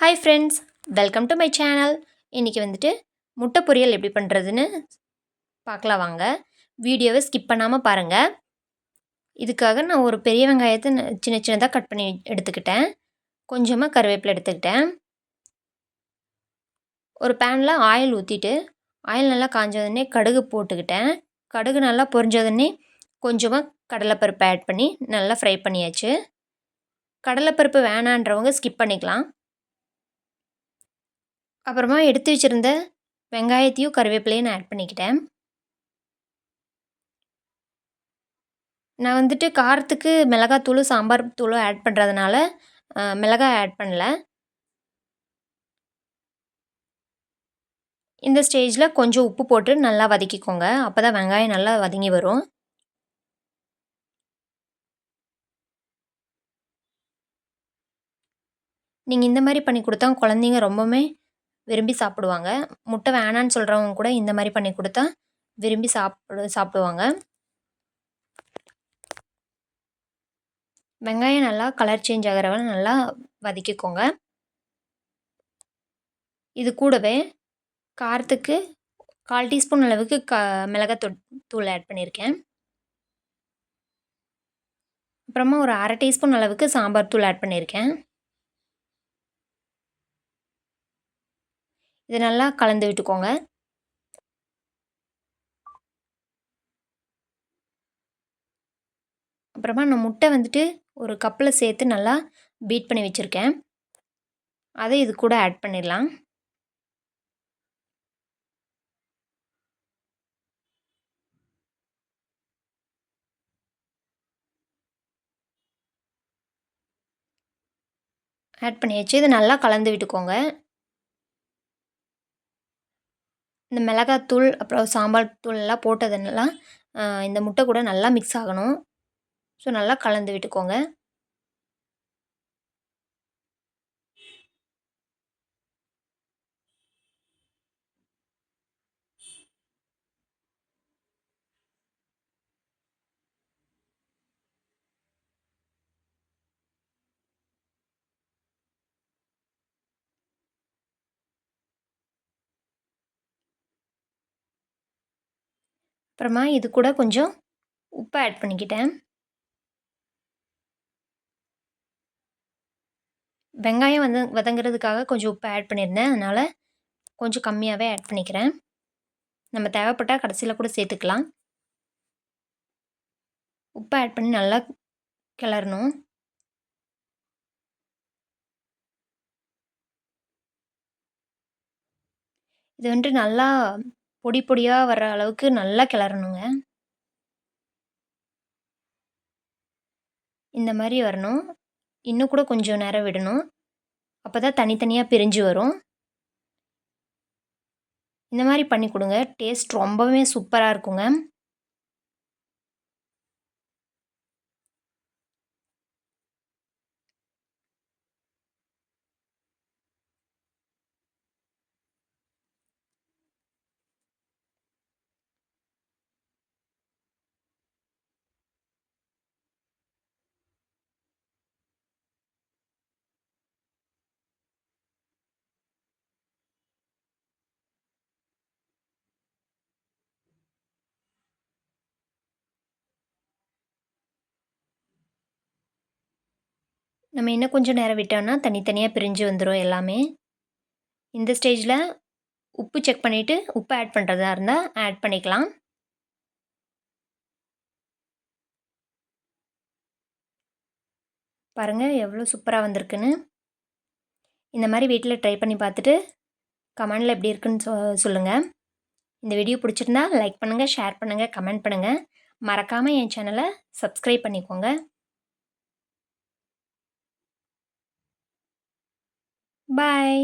Hi friends, welcome to my channel. இன்றைக்கி வந்துட்டு முட்டை பொரியல் எப்படி பண்ணுறதுன்னு பார்க்கலாம் வாங்க. வீடியோவை ஸ்கிப் பண்ணாமல் பாருங்கள். இதுக்காக நான் ஒரு பெரிய வெங்காயத்தை சின்ன சின்னதாக கட் பண்ணி எடுத்துக்கிட்டேன். கொஞ்சமாக கருவேப்பிலை எடுத்துக்கிட்டேன். ஒரு பேனில் ஆயில் ஊற்றிட்டு ஆயில் நல்லா காஞ்சதுன்னே கடுகு போட்டுக்கிட்டேன். கடுகு நல்லா பொரிஞ்சதுன்னே கொஞ்சமாக கடலைப்பருப்பு ஆட் பண்ணி நல்லா ஃப்ரை பண்ணியாச்சு. கடலைப்பருப்பு வேணான்றவங்க ஸ்கிப் பண்ணிக்கலாம். அப்புறமா எடுத்து வச்சுருந்த வெங்காயத்தையும் கருவேப்பிலையும் நான் ஆட் பண்ணிக்கிட்டேன். நான் வந்துட்டு காரத்துக்கு மிளகாத்தூளும் சாம்பார் தூளும் ஆட் பண்ணுறதுனால மிளகாய் ஆட் பண்ணல. இந்த ஸ்டேஜில் கொஞ்சம் உப்பு போட்டு நல்லா வதக்கிக்கோங்க. அப்போ தான் வெங்காயம் நல்லா வதங்கி வரும். நீங்கள் இந்த மாதிரி பண்ணி கொடுத்தா குழந்தைங்க ரொம்பவுமே விரும்பி சாப்பிடுவாங்க. முட்டை வேணான்னு சொல்கிறவங்க கூட இந்த மாதிரி பண்ணி கொடுத்தா விரும்பி சாப்பிடுவாங்க. வெங்காயம் நல்லா கலர் சேஞ்ச் ஆகிற வரை நல்லா வதக்கிக்கோங்க. இது கூடவே காரத்துக்கு 1/4 டீஸ்பூன் அளவுக்கு மிளகாய் தூள் ஆட் பண்ணியிருக்கேன். அப்புறமா ஒரு 1/2 டீஸ்பூன் அளவுக்கு சாம்பார் தூள் ஆட் பண்ணியிருக்கேன். இது நல்லா கலந்து விட்டுக்கோங்க. அப்புறமா நான் முட்டை வந்துட்டு ஒரு கப்பில் சேர்த்து நல்லா பீட் பண்ணி வச்சுருக்கேன். அதை இது கூட ஆட் பண்ணிடலாம். ஆட் பண்ணியாச்சு. இது நல்லா கலந்து விட்டுக்கோங்க. இந்த மிளகாத்தூள் அப்புறம் சாம்பார் தூள் எல்லாம் போட்டதுன்னெல்லாம் இந்த முட்டை கூட நல்லா மிக்ஸ் ஆகணும். ஸோ நல்லா கலந்து விட்டுக்கோங்க. அப்புறமா இது கூட கொஞ்சம் உப்பு ஆட் பண்ணிக்கிட்டேன். வெங்காயம் வதங்குறதுக்காக கொஞ்சம் உப்பு ஆட் பண்ணியிருந்தேன். அதனால் கொஞ்சம் கம்மியாகவே ஆட் பண்ணிக்கிறேன். நம்ம தேவைப்பட்டால் கடைசியில் கூட சேர்த்துக்கலாம். உப்பு ஆட் பண்ணி நல்லா கிளறணும். இது வந்துட்டு நல்லா பொடி பொடியாக வர்ற அளவுக்கு நல்லா கிளறணுங்க. இந்த மாதிரி வரணும். இன்னும் கூட கொஞ்சம் நேரம் விடணும். அப்போ தான் தனித்தனியாக பிரிஞ்சு வரும். இந்த மாதிரி பண்ணி கொடுங்க. டேஸ்ட் ரொம்பவே சூப்பராக இருக்குங்க. நம்ம இன்னும் கொஞ்சம் நேரம் விட்டோம்னா தனித்தனியாக பிரிஞ்சு வந்துடும் எல்லாமே. இந்த ஸ்டேஜில் உப்பு செக் பண்ணிவிட்டு உப்பு ஆட் பண்ணுறதா இருந்தால் ஆட் பண்ணிக்கலாம். பாருங்கள் எவ்வளோ சூப்பராக வந்திருக்குன்னு. இந்த மாதிரி வீட்டில் ட்ரை பண்ணி பார்த்துட்டு கமெண்டில் எப்படி இருக்குன்னு சொல்லுங்கள். இந்த வீடியோ பிடிச்சிருந்தா லைக் பண்ணுங்கள், ஷேர் பண்ணுங்கள், கமெண்ட் பண்ணுங்கள். மறக்காமல் என் சேனலை சப்ஸ்கிரைப் பண்ணிக்கோங்க. பாய்.